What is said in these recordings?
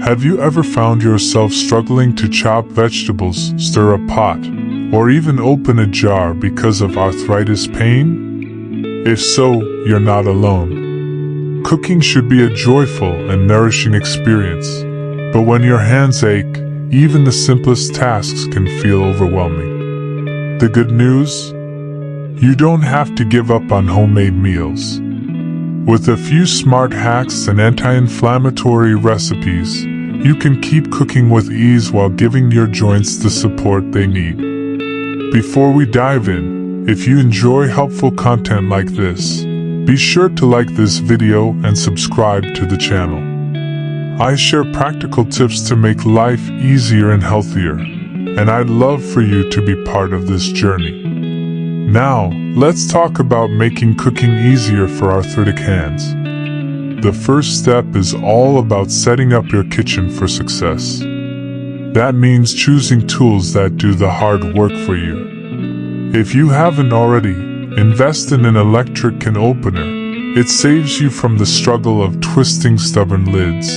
Have you ever found yourself struggling to chop vegetables, stir a pot, or even open a jar because of arthritis pain? If so, you're not alone. Cooking should be a joyful and nourishing experience, but when your hands ache, even the simplest tasks can feel overwhelming. The good news? You don't have to give up on homemade meals. With a few smart hacks and anti-inflammatory recipes, you can keep cooking with ease while giving your joints the support they need. Before we dive in, if you enjoy helpful content like this, be sure to like this video and subscribe to the channel. I share practical tips to make life easier and healthier, and I'd love for you to be part of this journey. Now, let's talk about making cooking easier for arthritic hands. The first step is all about setting up your kitchen for success. That means choosing tools that do the hard work for you. If you haven't already, invest in an electric can opener. It saves you from the struggle of twisting stubborn lids.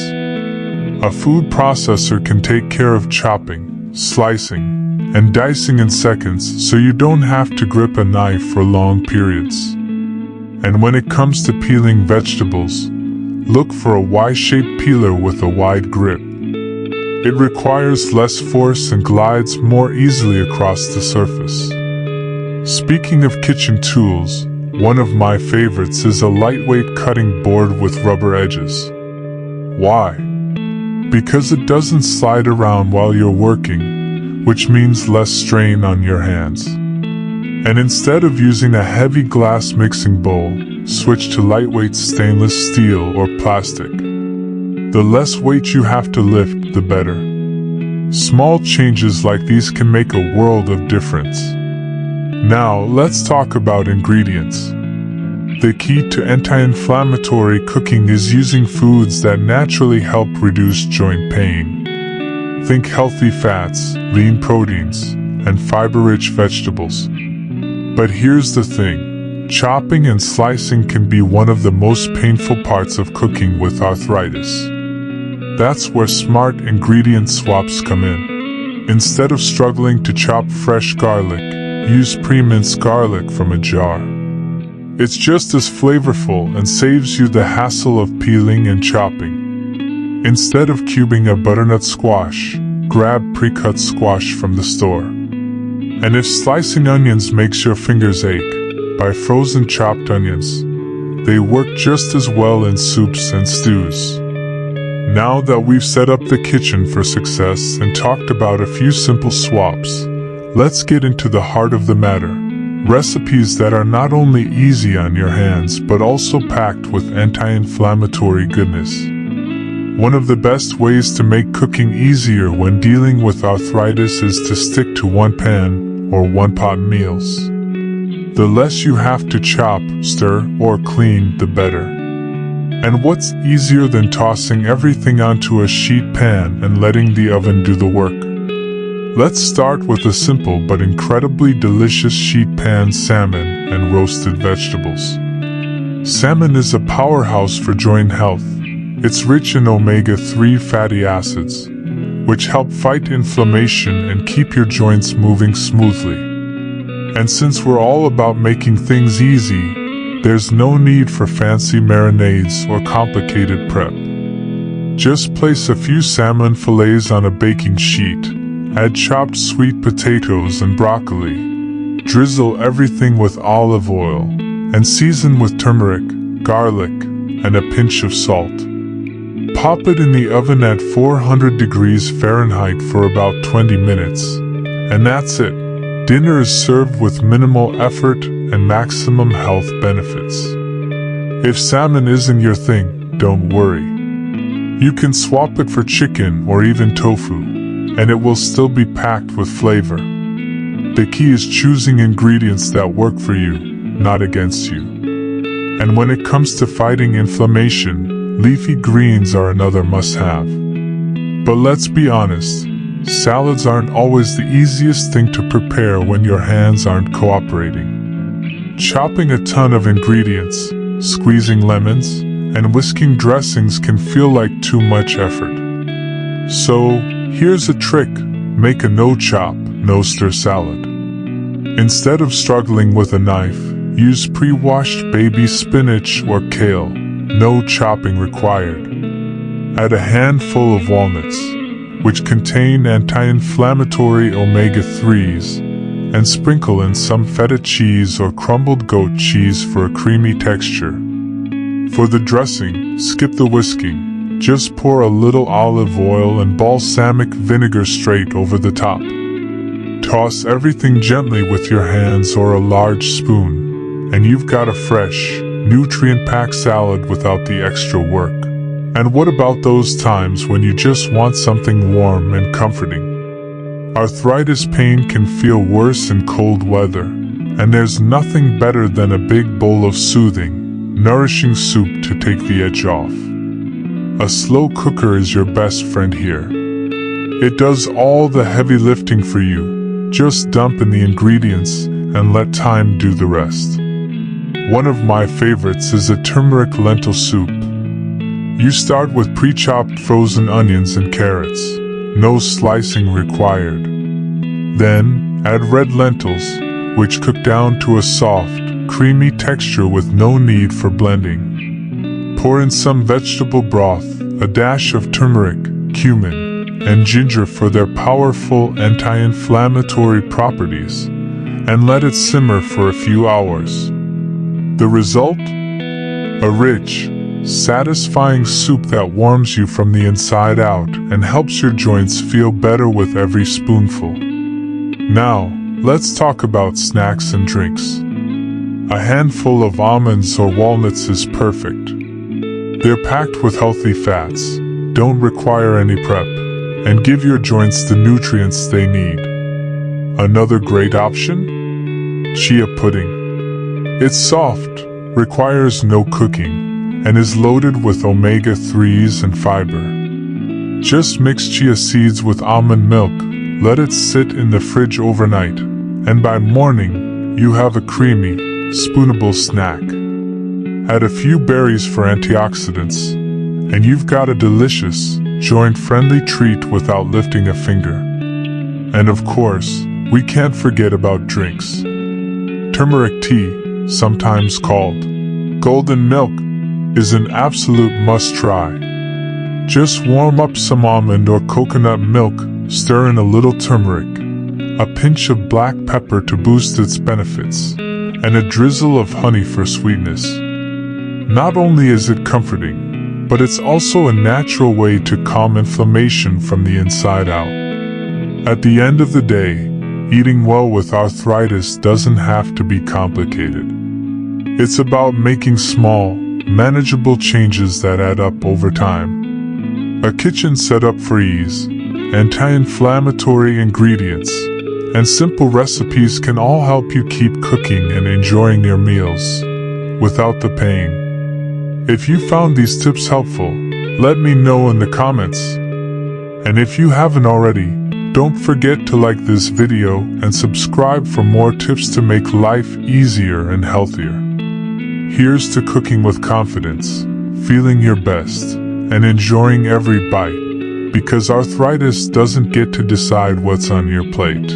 A food processor can take care of chopping, slicing, and dicing in seconds, so you don't have to grip a knife for long periods. And when it comes to peeling vegetables, look for a Y-shaped peeler with a wide grip. It requires less force and glides more easily across the surface. Speaking of kitchen tools, one of my favorites is a lightweight cutting board with rubber edges. Why? Because it doesn't slide around while you're working, which means less strain on your hands. And instead of using a heavy glass mixing bowl, switch to lightweight stainless steel or plastic. The less weight you have to lift, the better. Small changes like these can make a world of difference. Now, let's talk about ingredients. The key to anti-inflammatory cooking is using foods that naturally help reduce joint pain. Think healthy fats, lean proteins, and fiber-rich vegetables. But here's the thing, chopping and slicing can be one of the most painful parts of cooking with arthritis. That's where smart ingredient swaps come in. Instead of struggling to chop fresh garlic, use pre-minced garlic from a jar. It's just as flavorful and saves you the hassle of peeling and chopping. Instead of cubing a butternut squash, grab pre-cut squash from the store. And if slicing onions makes your fingers ache, buy frozen chopped onions. They work just as well in soups and stews. Now that we've set up the kitchen for success and talked about a few simple swaps, let's get into the heart of the matter. Recipes that are not only easy on your hands but also packed with anti-inflammatory goodness. One of the best ways to make cooking easier when dealing with arthritis is to stick to one-pan or one-pot meals. The less you have to chop, stir, or clean, the better. And what's easier than tossing everything onto a sheet pan and letting the oven do the work? Let's start with a simple but incredibly delicious sheet pan salmon and roasted vegetables. Salmon is a powerhouse for joint health. It's rich in omega-3 fatty acids, which help fight inflammation and keep your joints moving smoothly. And since we're all about making things easy, there's no need for fancy marinades or complicated prep. Just place a few salmon fillets on a baking sheet, add chopped sweet potatoes and broccoli, drizzle everything with olive oil, and season with turmeric, garlic, and a pinch of salt. Pop it in the oven at 400 degrees Fahrenheit for about 20 minutes, and that's it. Dinner is served with minimal effort and maximum health benefits. If salmon isn't your thing, don't worry. You can swap it for chicken or even tofu, and it will still be packed with flavor. The key is choosing ingredients that work for you, not against you. And when it comes to fighting inflammation, leafy greens are another must-have. But let's be honest, salads aren't always the easiest thing to prepare when your hands aren't cooperating. Chopping a ton of ingredients, squeezing lemons, and whisking dressings can feel like too much effort. So, here's a trick. Make a no-chop, no-stir salad. Instead of struggling with a knife, use pre-washed baby spinach or kale. No chopping required. Add a handful of walnuts, which contain anti-inflammatory omega-3s, and sprinkle in some feta cheese or crumbled goat cheese for a creamy texture. For the dressing, skip the whisking. Just pour a little olive oil and balsamic vinegar straight over the top. Toss everything gently with your hands or a large spoon, and you've got a fresh, nutrient-packed salad without the extra work. And what about those times when you just want something warm and comforting? Arthritis pain can feel worse in cold weather, and there's nothing better than a big bowl of soothing, nourishing soup to take the edge off. A slow cooker is your best friend here. It does all the heavy lifting for you. Just dump in the ingredients and let time do the rest. One of my favorites is a turmeric lentil soup. You start with pre-chopped frozen onions and carrots. No slicing required. Then, add red lentils, which cook down to a soft, creamy texture with no need for blending. Pour in some vegetable broth, a dash of turmeric, cumin, and ginger for their powerful anti-inflammatory properties, and let it simmer for a few hours. The result? A rich, satisfying soup that warms you from the inside out and helps your joints feel better with every spoonful. Now, let's talk about snacks and drinks. A handful of almonds or walnuts is perfect. They're packed with healthy fats, don't require any prep, and give your joints the nutrients they need. Another great option? Chia pudding. It's soft, requires no cooking, and is loaded with omega-3s and fiber. Just mix chia seeds with almond milk, let it sit in the fridge overnight, and by morning, you have a creamy, spoonable snack. Add a few berries for antioxidants, and you've got a delicious, joint-friendly treat without lifting a finger. And of course, we can't forget about drinks. Turmeric tea, sometimes called golden milk, is an absolute must-try. Just warm up some almond or coconut milk, stir in a little turmeric, a pinch of black pepper to boost its benefits, and a drizzle of honey for sweetness. Not only is it comforting, but it's also a natural way to calm inflammation from the inside out. At the end of the day, eating well with arthritis doesn't have to be complicated. It's about making small, manageable changes that add up over time. A kitchen set up for ease, anti-inflammatory ingredients, and simple recipes can all help you keep cooking and enjoying your meals without the pain. If you found these tips helpful, let me know in the comments. And if you haven't already, don't forget to like this video and subscribe for more tips to make life easier and healthier. Here's to cooking with confidence, feeling your best, and enjoying every bite, because arthritis doesn't get to decide what's on your plate.